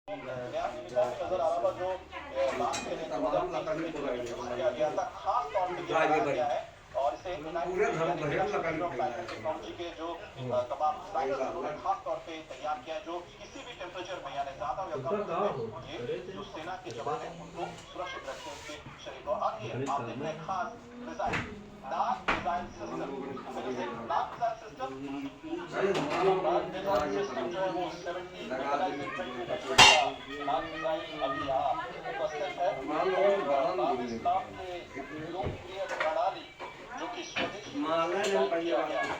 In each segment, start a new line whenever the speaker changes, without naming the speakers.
नजर आ रहा था जो तमाम किया गया था, खास तौर पे किया है और इसे टेक्नोलॉजी के जो तमाम साइंस उन्होंने खास तौर पे तैयार किया है, जो किसी भी टेम्परेचर में यानी ज्यादा या कम ये जो सेना के जवान है उनको सुरक्षित रखते हैं उनके शरीर को। अब ये आप देख रहे हैं खास मिसाइल नाग मिसाइल सिस्टम नाग मिसाइल सिस्टम जो है वो 70 नाग मिसाइल अभी यहाँ उपस्थित है। पाकिस्तान के लोकप्रिय प्रणाली जो कि स्वदेशी किया गया है,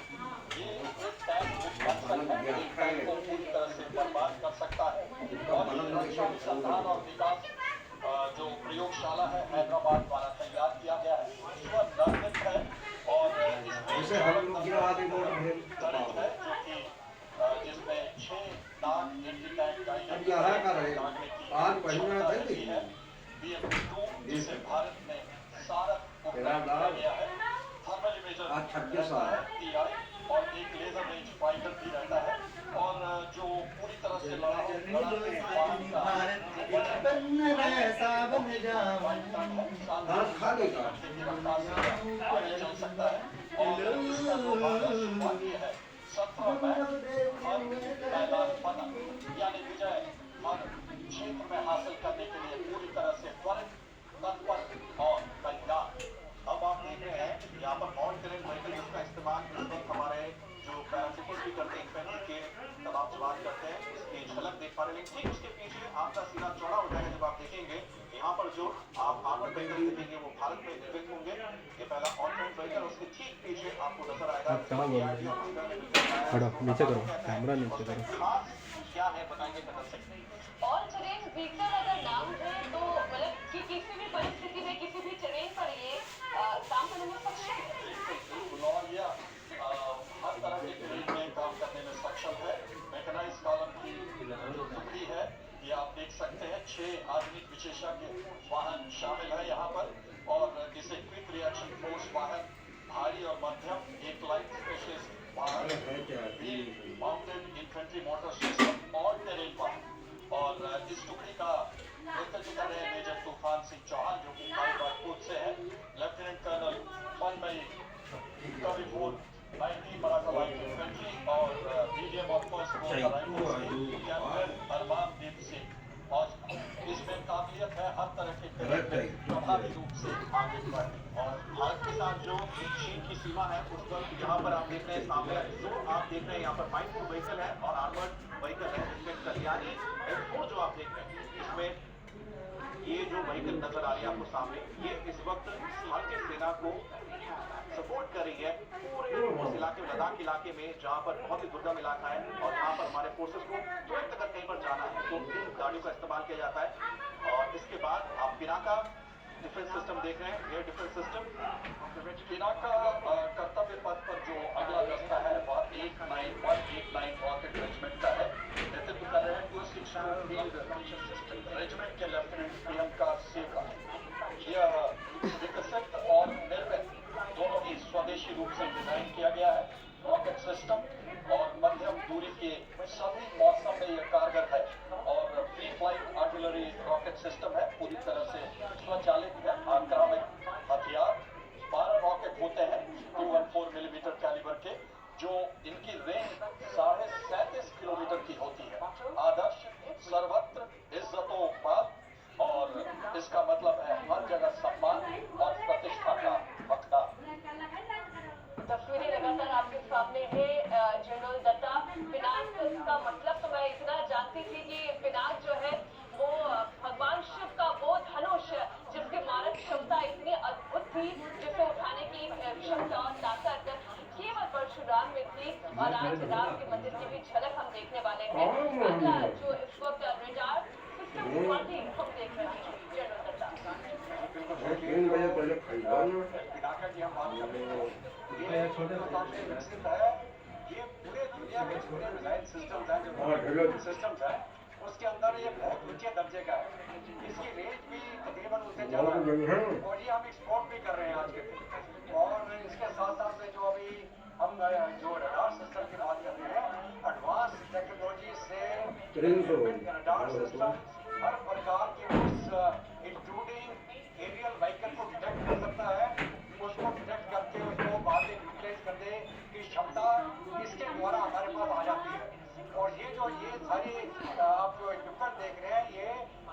ये एक टैंक को पूरी तरह से बर्बाद कर सकता है। और रक्षा अनुसंधान और विकास जो प्रयोगशाला है हैदराबाद द्वारा तैयार किया गया है, स्वनिर्मित है और इसमें है जो कि जिसमें 6 नाग एंटी टैंक गाइडेड है BM-2 जिसे भारत में सारक उपकरण किया गया है। थर्मल इमेजर रहता है TI और एक लेजर रेंज फाइटर भी रहता है और जो पूरी तरह से आगे चल सकता है और इसका जो है 17 मैदान फतह यानी विजय हर क्षेत्र में हासिल करने के लिए पूरी तरह से त्वरित तत्पर और तैयार। अब आप देख रहे हैं यहाँ पर ऑन टेरेन व्हीकल जिसका इस्तेमाल हमारे जो पैराशूट भी करते हैं, इन्फेंट्री के तमाम जवान करते हैं, इसकी झलक देख पा रहे हैं। ठीक उसके पीछे आपका सीधा चौड़ा हो जाएगा जब आप देखेंगे यहाँ पर जो आप आर्मर्ड व्हीकल देखेंगे वो भारत में निर्मित होंगे। ये पहला ऑन टेरेन व्हीकल, उसके ठीक पीछे आपको नजर आएगा
नीचे करो कैमरा नीचे करो।
खास क्या है बताएंगे कदर से।
ऑल टेरेन व्हीकल अगर नाम है तो मतलब कि किसी भी परिस्थिति में किसी भी टेरेन पर ये काम करने में सक्षम है।
और ये हर तरह के टेरेन में काम करने में सक्षम है। मैकेनाइज कॉलम की जो टुकड़ी है ये आप देख सकते हैं, 6 आधुनिक विशेषज्ञ वाहन शामिल है यहाँ पर और जिसे क्विक रिएक्शन फोर्स वाहन, भारी और मध्यम, एक लाइट स्पेशलिस्ट वाहन, माउंटेड इन्फेंट्री मोटर सिस्टम और टेरेन वाहन। और इस टुकड़ी का नेतृत्व कर रहे हैं मेजर तूफान सिंह चौहान जो कि राजपूत से है। लेफ्टिनेंट कर्नल फनमई कविफोर 19 मराठा लाइट इन्फेंट्री और medium of first captain Armandeep Singh. और इसमें काबिलियत है हर तरह के प्रभावी रूप से आगे बढ़ने। और भारत के साथ जो चीन की सीमा है उस पर यहाँ पर आप देख रहे हैं सामने जो आप देख रहे हैं यहाँ पर माइनफुल व्हीकल है और आर्मर्ड व्हीकल है। इसमें कल्याणी M4 जो आप देख रहे हैं इसमें ये जो व्हीकल नजर आ रही है आपको सामने, ये इस वक्त भारतीय सेना को सपोर्ट कर रही है पूरे उस इलाके में, लद्दाख इलाके में जहां पर बहुत ही दुर्गम इलाका है और यहाँ पर हमारे फोर्सेस को तुरंत अगर कहीं पर जाना है तो इन गाड़ियों का इस्तेमाल किया जाता है। और इसके बाद आप पिनाका डिफेंस सिस्टम देख रहे हैं, एयर डिफेंस सिस्टम। पिनाका कर्तव्य पथ पर जो अगला रास्ता है वह 19189 रॉकेट रेजिमेंट का है। नेतृत्व कर रहे हैं 262 रेजिमेंट के लेफ्टिनेंट प्रियंका सेवा। यह विकसित और निर्मित दोनों ही स्वदेशी रूप से डिजाइन किया गया है। रॉकेट सिस्टम और मध्यम दूरी के सभी मौसम में यह कारगर है और free flight artillery rocket system है, पूरी तरह से स्वचालित है। आक्रामक हथियार 12 रॉकेट होते हैं 214 मिलीमीटर कैलिबर के, जो इनकी रेंज 37.5 किलोमीटर की होती है। आदर्श सर्वत्र इज्जतों और इसका मतलब है हर जगह सम्मान और प्रतिष्ठा का हकदार।
तस्वीरें लगातार आपके सामने है जनरल दत्ता। पिनाक का मतलब तो मैं इतना जानती थी कि पिनाक जो है वो भगवान शिव का वो धनुष जिसकी मारक क्षमता इतनी अद्भुत थी, जिसे उठाने की क्षमता और ताकत केवल परशुराम में थी। और आज राम के मंदिर की भी झलक हम देखने वाले हैं। अगला जो इस वक्त रेडार सिस्टम हम देख रहे हैं जनरल दत्ता।
पिनाका की हम बात कर रहे हैं, ये पूरे दुनिया में छोटे मिसाइल सिस्टम्स हैं जो सिस्टम्स हैं उसके अंदर ये बहुत ऊंचे दर्जे का है। इसकी रेंज भी तकरीबन उससे ज्यादा है और ये हम एक्सपोर्ट भी कर रहे हैं आज के दिन। और इसके साथ साथ में जो अभी हम जो रडार सिस्टम की बात कर रहे हैं, एडवांस टेक्नोलॉजी से रडार सिस्टम हर प्रकार के उस इंट्रूडिंग एरियल व्हीकल को डिटेक्ट कर सकता है, उसको डिटेक्ट करके उसको बाद में यूटिलाइज करने की क्षमता इसके द्वारा हमारे पास आ जाती है। और ये सारे आप जो इक्विपमेंट देख रहे हैं, ये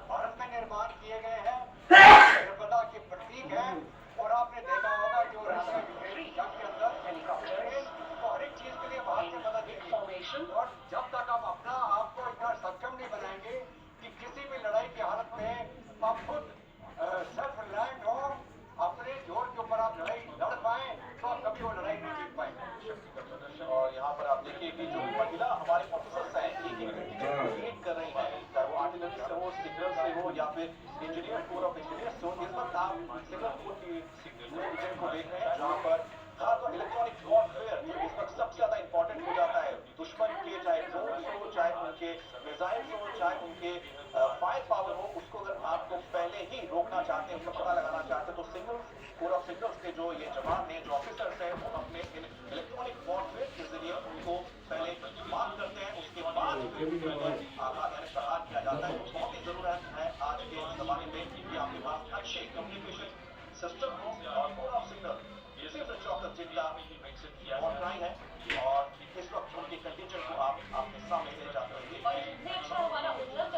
भारत में निर्माण किए गए हैं, नर्मदा के प्रतीक हैं। और आपने देखा होगा जो रशिया यूक्रेन जंग के अंदर हेलीकॉप्टर तो हर एक चीज के लिए बाहर से मदद मिली। और जब तक आप अपना आपको इतना सक्षम नहीं बनाएंगे कि किसी भी लड़ाई की हालत में आप खुद सेल्फ रिलायंट हो, अपने जोर के ऊपर आप लड़ाई लड़ पाए, तो आप कभी वो लड़ाई नहीं जीत पाएंगे। और यहाँ पर आप देखिए कि जो महिला हमारे ऑफिसर्स हैं लीड कर रही हैं, चाहे वो आर्टिलरी से हो, सिग्नल से हो, या फिर इंजीनियर कोर ऑफ इंजीनियर्स हो। इस वक्त आप सिग्नल कोर की रीजन को देख रहे हैं, जहाँ पर खासतौर इलेक्ट्रॉनिक वॉरफेयर जो इस वक्त सबसे ज्यादा इंपॉर्टेंट हो जाता है। दुश्मन के चाहे ड्रोन हो, चाहे उनके मिसाइल्स हो, चाहे उनके फायर पावर हो, उसको अगर आपको पहले ही रोकना चाहते हैं, उसका पता लगाना चाहते हैं, तो सिग्नल्स कोर ऑफ सिग्नल्स के जो ये जवान हैं, जो ऑफिसर्स हैं, वो अपने इलेक्ट्रॉनिक वॉरफेयर के जरिए उनको पहले मार्क करते हैं, उसके बाद आघात यानी प्रहार किया जाता है। बहुत ही जरूरत है आज के जमाने में कि आपके पास अच्छे कम्युनिकेशन सिस्टम हो। और कोर ऑफ सिग्नल इसी से चौकस जिनका ऑनलाइन है, और इस वक्त उनकी कंडीशन को आप आपके सामने ले जाते हैं।
और जितने अच्छा हमारा उन्नत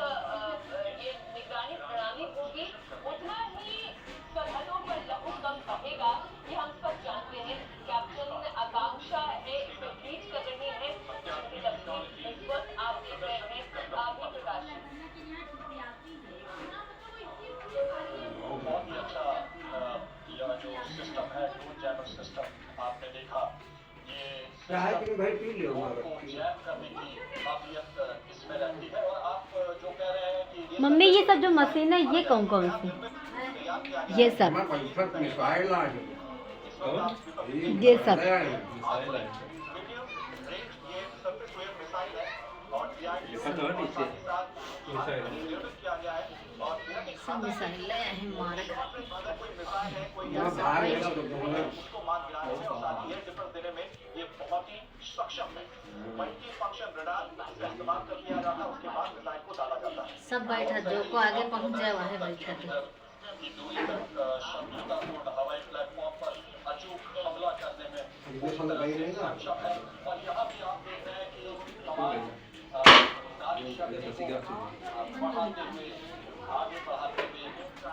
ये निगरानी प्रणाली होगी, उतना ही सरहदों पर लहू कम रहेगा। ये हम सब जानते हैं। कैप्टन आकांक्षा है इसे लीड कर रही है, जिसकी तस्वीर इस वक्त आप देख रहे हैं। आगे प्रकाश
बहुत ही अच्छा यह जो सिस्टम है, ड्रोन जैमर सिस्टम आपने देखा, ये को जैम करने की काबिलियत इसमें रहती है। और आप जो कह रहे हैं कि
मम्मी ये सब जो मशीन है ये कौन कौन सी ये सब ये सब सब मिसाइल है मार
उसको मार गिराने में और साथ ही एयर डिफेंस देने में ये बहुत ही सक्षम है। मल्टी फंक्शन रडार इसका इस्तेमाल कर लिया जाता है, उसके बाद मिसाइल को डाला जाता है।
सब बैठा जो को आगे पहुंच जाए वह बैठा थे।
की दूरी तक शत्रुतापूर्ण हवाई प्लेटफॉर्म पर अचूक हमला करने में सक्षम है। और यहाँ भी आप देख रहे हैं कि हमारे नारी शक्ति को बढ़ाते हुए, आगे बढ़ाते हुए,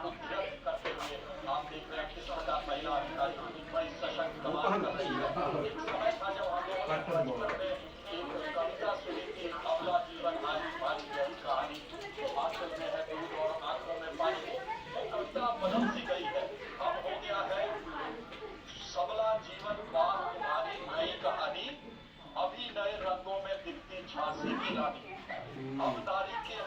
उद्यत करते हुए आप देख रहे हैं किस प्रकार महिला अधिकारी बड़ी सशक्त कमान कर रही है। एक समय था जब हम लोगों ने बचपन में एक कविता सुनी थी, अबला जीवन आज बाजी गई कहानी, आंचल में है दूध और आंखों में पानी। वो कविता बदल सी गई है, अब हो गया है सबला जीवन बात तुम्हारी नई कहानी, अभी नए रंगों में दिखती झांसी की रानी। अब नारी के